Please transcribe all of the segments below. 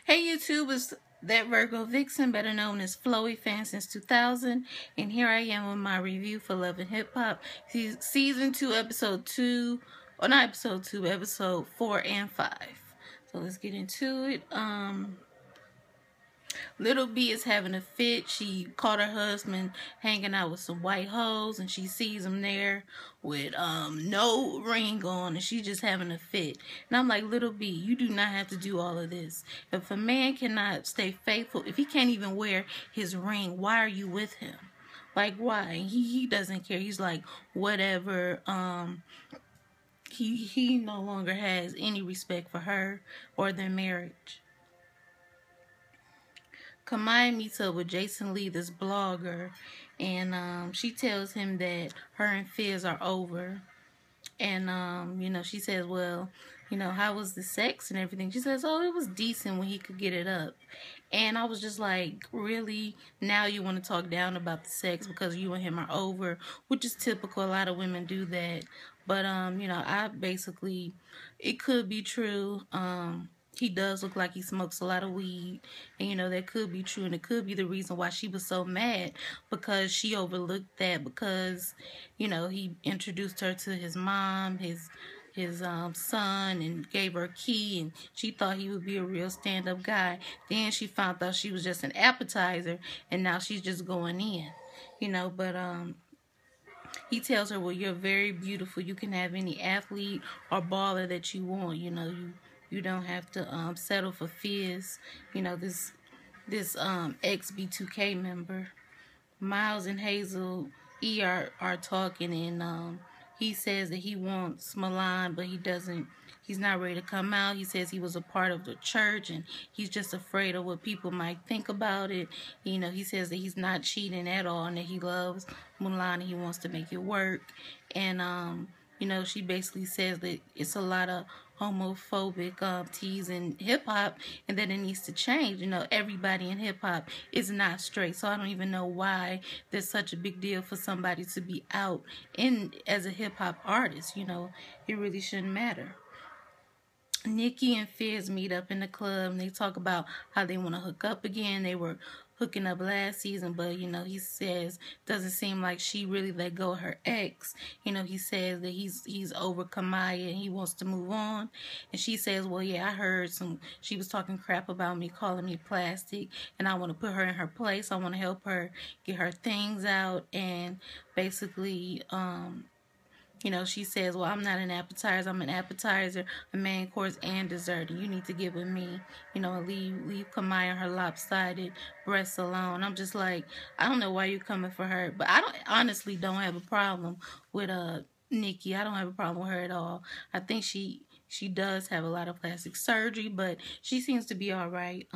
Hey YouTube, it's that Virgo Vixen, better known as Flowy Fan since 2000, and here I am with my review for Love and Hip Hop, Season 2, Episode 2, or not Episode 2, Episode 4 and 5. So let's get into it. Little B is having a fit. She caught her husband hanging out with some white hoes, and she sees him there with no ring on, and she's just having a fit. And I'm like, Little B, you do not have to do all of this. If a man cannot stay faithful, if he can't even wear his ring, why are you with him? Like, why? He doesn't care. He's like, whatever. He no longer has any respect for her or their marriage. Kamaya meets up with Jason Lee, this blogger, and she tells him that her and Fizz are over. And, she says, well, how was the sex and everything? She says, oh, it was decent when he could get it up. And I was just like, really? Now you want to talk down about the sex because you and him are over, which is typical. A lot of women do that. But, I basically, it could be true. He does look like he smokes a lot of weed, and that could be true, and it could be the reason why she was so mad, because she overlooked that, because he introduced her to his mom, his son, and gave her a key, and she thought he would be a real stand-up guy. Then she found out she was just an appetizer, and now she's just going in, but he tells her, well, you're very beautiful. You can have any athlete or baller that you want. You don't have to settle for Fizz. This ex-B2K member. Miles and Hazel E are talking, and he says that he wants Milan, but he's not ready to come out. He says he was a part of the church, and he's just afraid of what people might think about it. He says that he's not cheating at all, and that he loves Milan, and he wants to make it work. And she basically says that it's a lot of homophobic teas in hip-hop, and that it needs to change. Everybody in hip-hop is not straight, so I don't even know why there's such a big deal for somebody to be out as a hip-hop artist. It really shouldn't matter. Nicki and Fizz meet up in the club, and they talk about how they want to hook up again. They were hooking up last season, but he says doesn't seem like she really let go of her ex. He says that he's over Kamaya and he wants to move on. And she says, well, yeah, I heard she was talking crap about me, calling me plastic, and I want to put her in her place. I want to help her get her things out, and basically she says, well, I'm not an appetizer. I'm an appetizer, a main course, and dessert. And you need to get with me, and leave Kamaya and her lopsided breasts alone. I'm just like, I don't know why you're coming for her. But I honestly don't have a problem with Nicki. I don't have a problem with her at all. I think she does have a lot of plastic surgery, but she seems to be all right.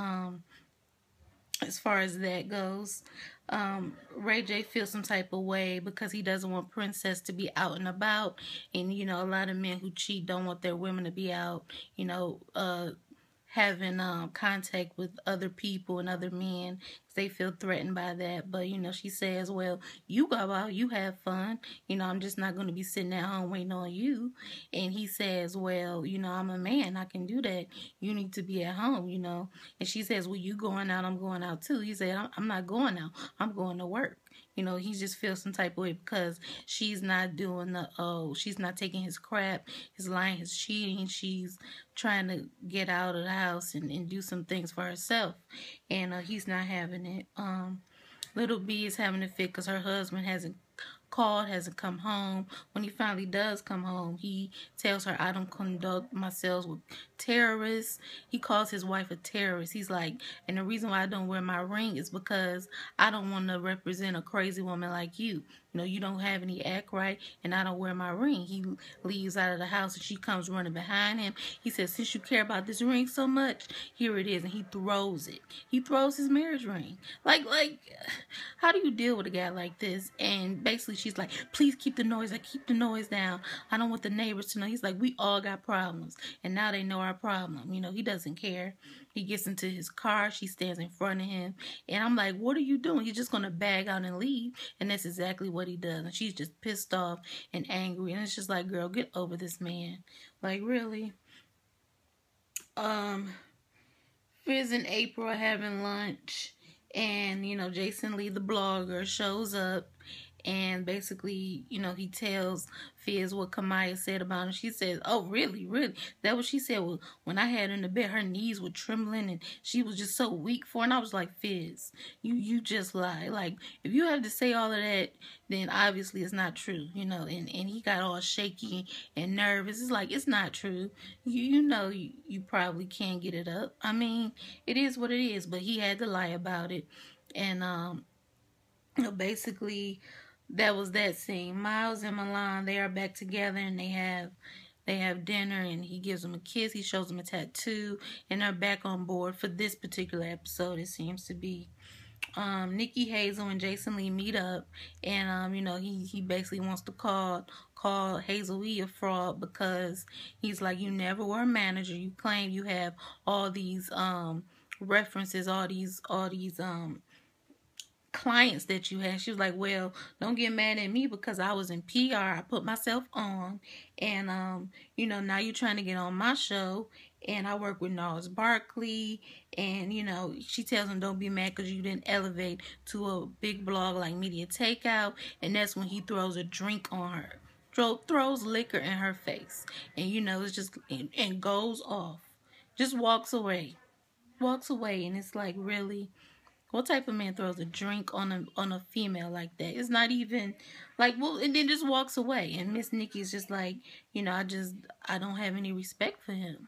As far as that goes, Ray J feels some type of way because he doesn't want Princess to be out and about, and a lot of men who cheat don't want their women to be out, having contact with other people and other men, because they feel threatened by that. But she says, well, you go out, you have fun, I'm just not going to be sitting at home waiting on you. And he says, well, I'm a man, I can do that, you need to be at home. And she says, well, you going out, I'm going out too. He said, I'm not going out, I'm going to work. He just feels some type of way because she's not doing she's not taking his crap, his lying, his cheating. She's trying to get out of the house and do some things for herself. And he's not having it. Little B is having a fit because her husband hasn't come home. When he finally does come home, he tells her, I don't conduct myself with terrorists. He calls his wife a terrorist. He's like, and the reason why I don't wear my ring is because I don't want to represent a crazy woman like you. You don't have any act right, and I don't wear my ring. He leaves out of the house, and she comes running behind him. He says, since you care about this ring so much, here it is, and he throws it. He throws his marriage ring. Like, how do you deal with a guy like this? And basically, she's like, please keep the noise. Keep the noise down. I don't want the neighbors to know. He's like, we all got problems, and now they know our problem. He doesn't care. He gets into his car. She stands in front of him, and I'm like, what are you doing? You're just going to bag out and leave, and that's exactly what he does. And she's just pissed off and angry, and it's just like, girl, get over this man. Like, really? Fizz Fizz and April are having lunch, and you know, Jason Lee, the blogger, shows up, and basically, you know, he tells Fizz what Kamaya said about him. She says, "Oh, really, really? That what she said? Well, when I had her in the bed, her knees were trembling, and she was just so weak for." And I was like, "Fizz, you just lie. Like, if you have to say all of that, then obviously it's not true, you know." And he got all shaky and nervous. It's like, it's not true. You know, you probably can't get it up. I mean, it is what it is. But he had to lie about it, and you know, basically that was that scene. Miles and Milan, they are back together, and they have dinner, and he gives them a kiss. He shows them a tattoo, and they're back on board for this particular episode. It seems to be. Nikki Hazel and Jason Lee meet up, and you know, he basically wants to call Hazel Lee a fraud because he's like, you never were a manager. You claim you have all these references, all these clients that you had. She was like, well, don't get mad at me because I was in PR. I put myself on, and you know, now you're trying to get on my show, and I work with Gnarls Barkley, and you know, she tells him, don't be mad because you didn't elevate to a big blog like Media Takeout. And that's when he throws a drink on her, throws liquor in her face, and you know, it's just, and goes off, just walks away, and it's like, really? What type of man throws a drink on a female like that? It's not even like, well, and then just walks away. And Miss Nikki's just like, you know, I don't have any respect for him.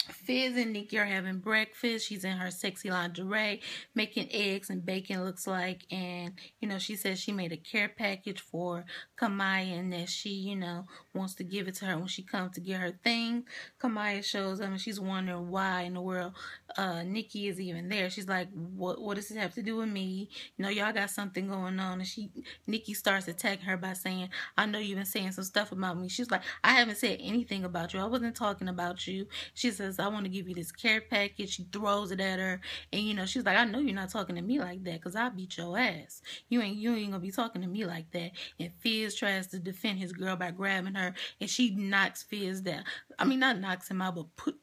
Fizz and Nikki are having breakfast. She's in her sexy lingerie, making eggs and bacon, looks like. And, you know, she says she made a care package for Kamaya and that she, you know, wants to give it to her when she comes to get her thing. Kamaya shows up and she's wondering why in the world Nikki is even there. She's like, what does this have to do with me? You know, y'all got something going on. And Nikki starts attacking her by saying, I know you've been saying some stuff about me. She's like, I haven't said anything about you. I wasn't talking about you. She says, I want to give you this care package. She throws it at her, and you know, she's like, I know you're not talking to me like that because I beat your ass. You ain't gonna be talking to me like that. And Fizz tries to defend his girl by grabbing her, and she knocks Fizz down. I mean, not knocks him out, but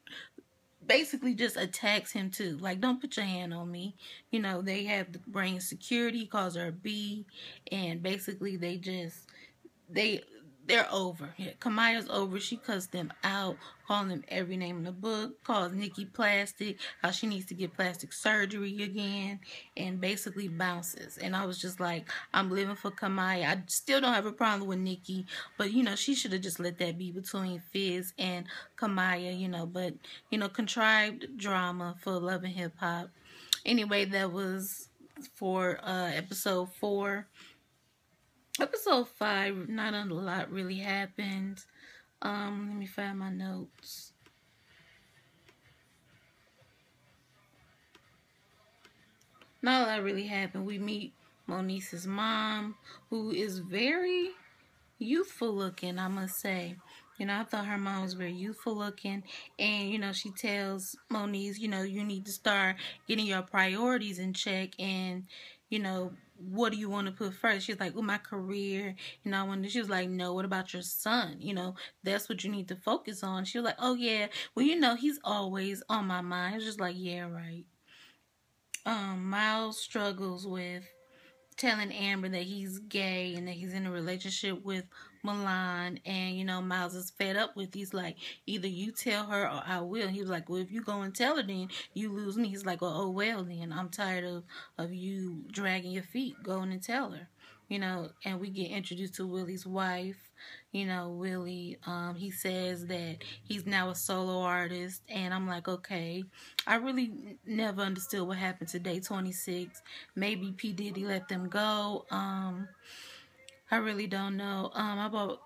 basically just attacks him too. Like, don't put your hand on me. You know, they have the brain security, calls her a B, and basically they're over. Yeah, Kamaya's over. She cussed them out, calling them every name in the book, calls Nikki plastic, how she needs to get plastic surgery again, and basically bounces. And I was just like, I'm living for Kamaya. I still don't have a problem with Nikki, but you know, she should have just let that be between Fizz and Kamaya, you know, but you know, contrived drama for Love and Hip Hop. Anyway, that was for episode 4. Episode 5, not a lot really happened. Let me find my notes. Not a lot really happened. We meet Moniece's mom, who is very youthful looking, I must say. You know, I thought her mom was very youthful looking. And, you know, she tells Moniece, you know, you need to start getting your priorities in check. And, you know, what do you want to put first? She's like, oh, my career. You know, she was like, no, what about your son? You know, that's what you need to focus on. She was like, oh, yeah, well, you know, he's always on my mind. I was just like, yeah, right. Miles struggles with telling Amber that he's gay and that he's in a relationship with Milan, and you know, Miles is fed up with, he's like, either you tell her or I will. He was like, well, if you go and tell her, then you lose me. He's like, well, oh well, then I'm tired of you dragging your feet. Go and tell her. You know, and we get introduced to Willie's wife. You know, Willie, he says that he's now a solo artist, and I'm like, okay. I really never understood what happened to Day 26. Maybe P. Diddy let them go. I really don't know. I bought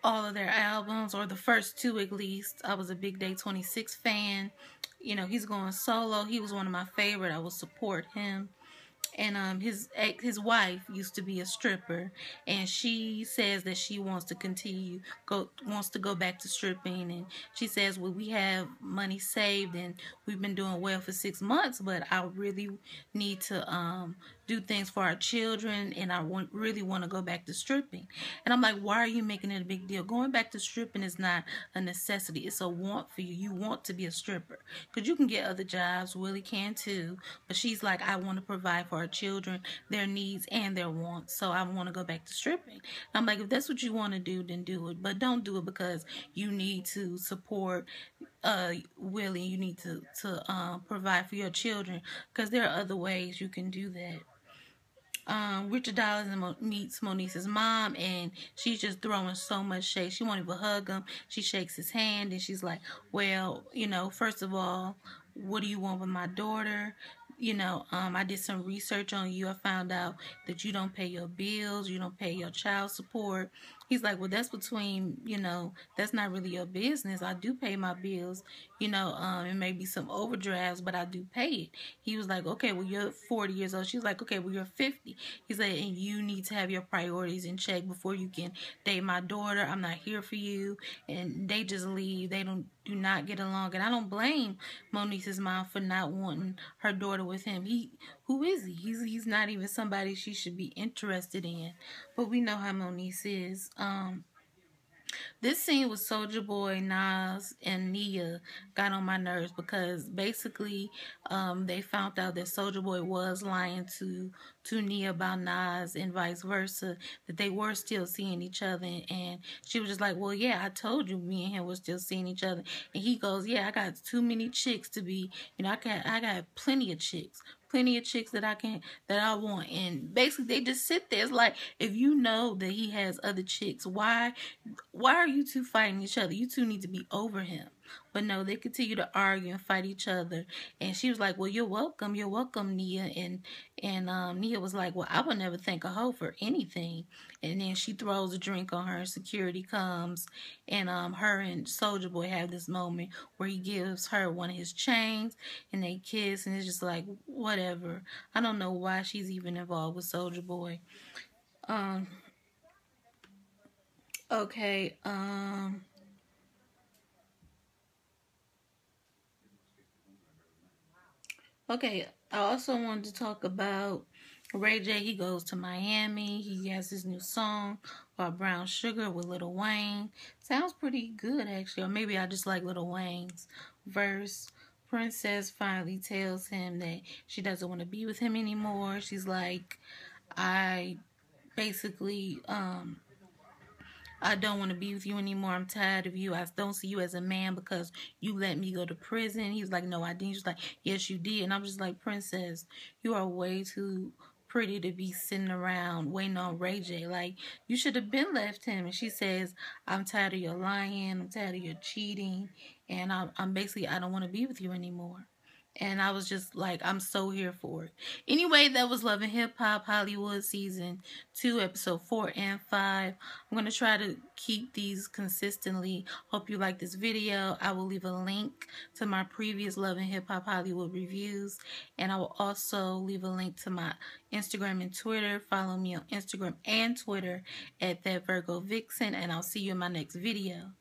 all of their albums, or the first 2 at least. I was a big Day 26 fan. You know, he's going solo. He was one of my favorite. I will support him. And his wife used to be a stripper, and she says that she wants to go back to stripping. And she says, well, we have money saved and we've been doing well for 6 months, but I really need to do things for our children, and I really want to go back to stripping. And I'm like, why are you making it a big deal? Going back to stripping is not a necessity. It's a want for you. You want to be a stripper because you can get other jobs. Willie can too. But she's like, I want to provide for our children, their needs and their wants. So I want to go back to stripping. I'm like, if that's what you want to do, then do it. But don't do it because you need to support Willie. You need to provide for your children, because there are other ways you can do that. Richard Dollars meets Moniece's mom, and she's just throwing so much shade. She won't even hug him. She shakes his hand, and she's like, well, you know, first of all, what do you want with my daughter? You know, I did some research on you. I found out that you don't pay your bills. You don't pay your child support. He's like, well, that's between, you know, that's not really your business. I do pay my bills, you know, it may be some overdrafts, but I do pay it. He was like, okay, well, you're 40 years old. She was like, okay, well, you're 50. He's like, and you need to have your priorities in check before you can date my daughter. I'm not here for you. And they just leave. They do not get along. And I don't blame Moniece's mom for not wanting her daughter with him. Who is he? He's not even somebody she should be interested in. But we know how Moniece is. This scene with Soulja Boy, Nas, and Nia got on my nerves because basically they found out that Soulja Boy was lying to Nia about Nas and vice versa, that they were still seeing each other. And she was just like, well, yeah, I told you me and him were still seeing each other. And he goes, yeah, I got too many chicks to be, you know, I got plenty of chicks. Plenty of chicks that I want. And basically they just sit there. It's like, if you know that he has other chicks, why are you two fighting each other? You two need to be over him. But no, they continue to argue and fight each other. And she was like, well, you're welcome, Nia. And Nia was like, well, I would never thank a hoe for anything. And then she throws a drink on her, and security comes, and her and Soulja Boy have this moment where he gives her one of his chains, and they kiss, and it's just like, whatever. I don't know why she's even involved with Soulja Boy. Okay, okay, I also wanted to talk about Ray J. He goes to Miami. He has his new song called Brown Sugar with Lil Wayne. Sounds pretty good, actually. Or maybe I just like Lil Wayne's verse. Princess finally tells him that she doesn't want to be with him anymore. She's like, I basically, I don't want to be with you anymore. I'm tired of you. I don't see you as a man because you let me go to prison. He was like, no, I didn't. She was like, yes, you did. And I'm just like, Princess, you are way too pretty to be sitting around waiting on Ray J. Like, you should have been left him. And she says, I'm tired of your lying. I'm tired of your cheating. And I'm basically, I don't want to be with you anymore. And I was just like, I'm so here for it. Anyway, that was Love and Hip Hop Hollywood Season 2, Episode 4 and 5. I'm going to try to keep these consistently. Hope you like this video. I will leave a link to my previous Love and Hip Hop Hollywood reviews. And I will also leave a link to my Instagram and Twitter. Follow me on Instagram and Twitter at ThatVirgoVixen. And I'll see you in my next video.